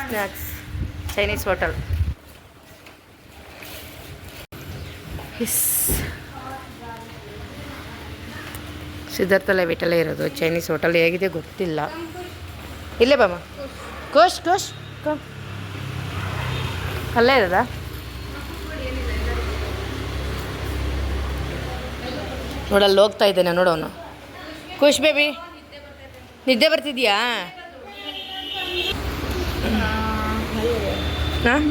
Snacks Chinese hotel. Siddhartha ಲೇಔಟಲ್ಲೇ ಇರೋದು Chinese hotel. ಹೇಗಿದೆ ಗೊತ್ತಿಲ್ಲ. ಇಲ್ಲೇ ಬಾಮ ಕೋಶ್ ಅಲ್ಲೇ ಇರೋದಾ? ನೋಡಲ್ಲಿ ಹೋಗ್ತಾ ಇದ್ದೇನೆ ನೋಡೋನು. ಖುಷ್ ಬೇಬಿ ನಿದ್ದೆ ಬರ್ತಿದ್ಯಾ? ಹಾಂ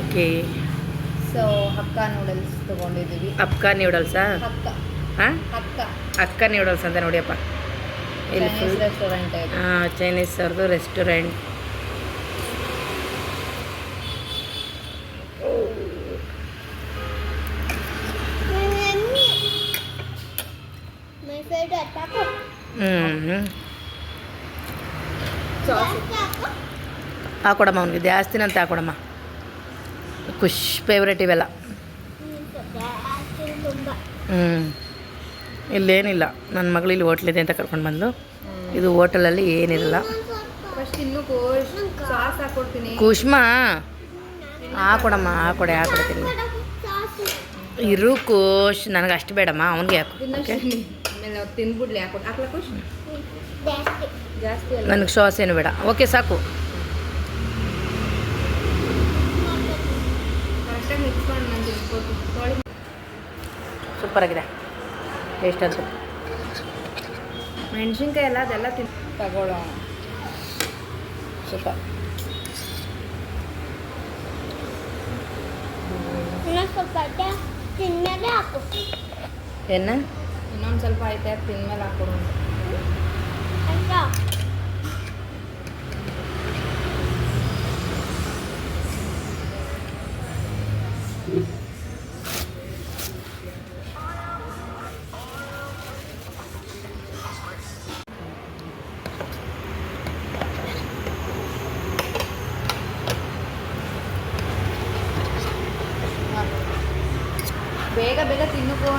ಓಕೆ. ಸೊ ಹಕ್ಕ ನೂಡಲ್ಸ್ ತೊಗೊಂಡಿದ್ದೀವಿ. ಅಕ್ಕ ನೂಡಲ್ಸಾ? ಹಾಂ ಅಕ್ಕ ನೂಡಲ್ಸ್ ಅಂತ ನೋಡಿಯಪ್ಪ. ಇಲ್ಲಿ ಫುಲ್ ರೆಸ್ಟೋರೆಂಟ್. ಹಾಂ ಚೈನೀಸ್ ಅವ್ರದ್ದು ರೆಸ್ಟೋರೆಂಟ್. ಹಾಕೊಡಮ್ಮ ಅವ್ನಿಗೆ ಜಾಸ್ತಿನಂತ ಹಾಕೊಡಮ್ಮ. ಖುಷ್ ಫೇವ್ರೇಟ್ ಇವೆಲ್ಲ. ಇಲ್ಲೇನಿಲ್ಲ. ನನ್ನ ಮಗಳು ಇಲ್ಲಿ ಹೋಟ್ಲಿದೆ ಅಂತ ಕರ್ಕೊಂಡು ಬಂದು. ಇದು ಹೋಟೆಲಲ್ಲಿ ಏನಿರಲ್ಲ. ಕುಷ್ಮಾ ಹಾಕೊಡಮ್ಮ ಹಾಕೊಡ್ತೀನಿ. ಇರು ಖುಷ್ ನನಗೆ ಅಷ್ಟು ಬೇಡಮ್ಮ ಅವನಿಗೆ ಹಾಕು. ತಿಂದ್ಬಿಡ್ಲಿ ಖುಷ್ ಜಾಸ್ತಿ. ನನಗೆ ಸಾಸ್ ಏನು ಬೇಡ. ಓಕೆ ಸಾಕು. ಸೂಪರಾಗಿದೆ ಟೇಸ್ಟ್ ಅಂತೂ. ಮೆಣಸಿನ್ಕಾಯಿ ಎಲ್ಲ ಅದೆಲ್ಲ ತಗೊಳ್ಳೋ. ಸೂಪರ್. ಏನು ಇನ್ನೊಂದು ಸ್ವಲ್ಪ ಐತೆ ತಿಂದ್ಮೇಲೆ ಹಾಕೊಡು. ಬೇಗ ಬೇಗ ತಿನ್ನುಕೋ.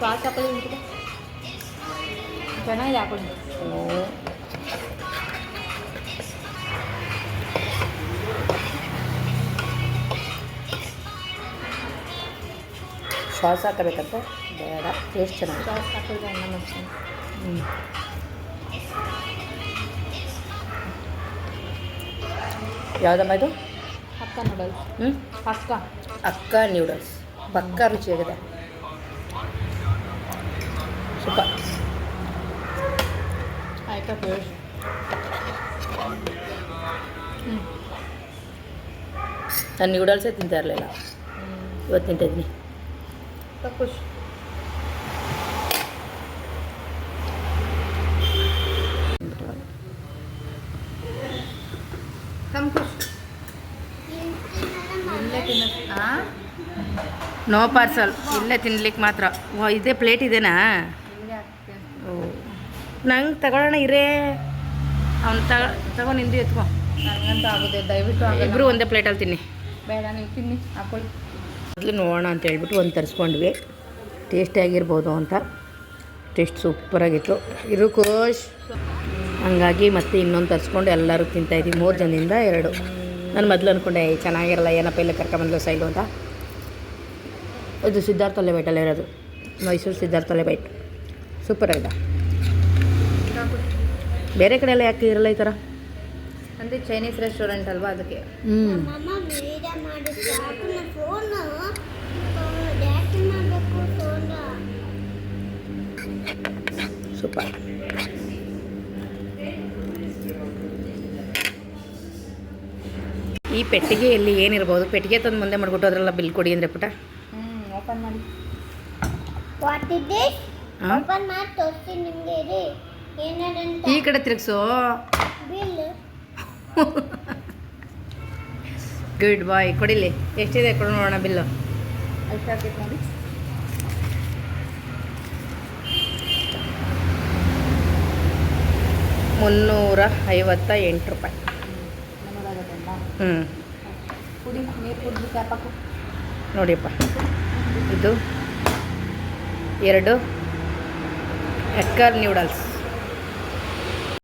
ಸಾಸ್ ಹಾಕೊಳ್ಳಿ. ಚೆನ್ನಾಗಿದೆ ಹಾಕೊಳ್ಳಿ. ಸಾಸ್ ಹಾಕಬೇಕಂತ ಬೇಡ. ಟೇಸ್ಟ್ ಚೆನ್ನಾಗಿ ಸಾಸ್ ಹಾಕಿದ್ರೆ ಅನ್ನ ಮಾಡ್ತೀನಿ. ಯಾವುದಮ್ಮ ಇದು? ಅಕ್ಕ ನೂಡಲ್ಸ್. ಅಕ್ಕ ನೂಡಲ್ಸ್ ಪಕ್ಕ ರುಚಿಯಾಗಿದೆ. ಸೂಪರ್. ಆಯ್ತಾ ಖುಷ್? ನಾನು ನೂಡಲ್ಸೇ ತಿಂತಾ ಇರಲಿಲ್ಲ, ಇವತ್ತು ತಿಂತಿದ್ದೀನಿ. ಖುಷ್ ನೋ ಪಾರ್ಸಲ್, ಇಲ್ಲೇ ತಿನ್ಲಿಕ್ಕೆ ಮಾತ್ರ. ಇದೇ ಪ್ಲೇಟ್ ಇದೆನಾ? ಓ ನಂಗೆ ತಗೊಳ್ಳೋಣ ಇರೇ. ಅವ್ನು ತಗೋ ನಿಂದು ಎತ್ಕೊ. ನನಗಂತ ಆಗುತ್ತೆ, ದಯವಿಟ್ಟು ಇಬ್ಬರು ಒಂದೇ ಪ್ಲೇಟಲ್ಲಿ ತಿನ್ನಿ. ಬೇಡ ನೀವು ತಿನ್ನಿ ಹಾಕೊಳ್ಳಿ. ಮೊದಲು ನೋಡೋಣ ಅಂತ ಹೇಳ್ಬಿಟ್ಟು ಒಂದು ತರಿಸ್ಕೊಂಡ್ವಿ. ಟೇಸ್ಟಿಯಾಗಿರ್ಬೋದು ಅಂತ. ಟೇಸ್ಟ್ ಸೂಪರಾಗಿತ್ತು. ಇರು ಖುಷ್. ಹಂಗಾಗಿ ಮತ್ತೆ ಇನ್ನೊಂದು ತರಿಸ್ಕೊಂಡು ಎಲ್ಲರೂ ತಿಂತಾಯಿದ್ದೀವಿ. 3 ಜನದಿಂದ 2. ನಾನು ಮೊದಲು ಅಂದ್ಕೊಂಡೆ ಚೆನ್ನಾಗಿರಲ್ಲ ಏನಪ್ಪ ಇಲ್ಲ ಕರ್ಕೊಂಬಂದ್ಲು ಸೈಲು ಅಂತ. ಇದು ಸಿದ್ಧಾರ್ಥ ಲೇಔಟಲ್ಲೇ ಇರೋದು, ಮೈಸೂರು ಸಿದ್ಧಾರ್ಥ ಲೇಔಟ್. ಸೂಪರಾಗಿದೆ. ಬೇರೆ ಕಡೆ ಎಲ್ಲ ಯಾಕೆ ಇರಲ್ಲ ಈ ಥರ? ಅಂದರೆ ಚೈನೀಸ್ ರೆಸ್ಟೋರೆಂಟ್ ಅಲ್ವಾ ಅದಕ್ಕೆ. ಸೂಪರ್. ಈ ಪೆಟ್ಟಿಗೆಯಲ್ಲಿ ಏನಿರ್ಬೋದು? ಪೆಟ್ಟಿಗೆ ತಂದು ಮುಂದೆ ಮಾಡಿಬಿಟ್ಟು ಅದರೆಲ್ಲ ಬಿಲ್ ಕೊಡಿ ಅಂದರೆ ಪುಟ. ಓಪನ್ ಮಾಡಿ. ಓಪನ್ ಮಾಡಿ ತೋರಿಸಿ ನಿಮಗೆ. ಈ ಕಡೆ ತಿರುಗಿಸೋ. ಗುಡ್ ಬಾಯ್. ಕೊಡಿಲಿ. ಎಷ್ಟಿದೆ ಕೊಡು ನೋಡೋಣ ಬಿಲ್ಲು. ಎಷ್ಟು ಹಾಕೈತೆ ನೋಡಿ. ₹358 ನಮಗಾಗತ್ತಲ್ಲ ಹ್ಞೂ ಕುಡಿ ನೀರು ಕುಡಿದು ಕ್ಯಾಪಾಕು ನೋಡಿಯಪ್ಪ ಇದು 2 ಎಕ್ಕರ್ ನ್ಯೂಡಲ್ಸ್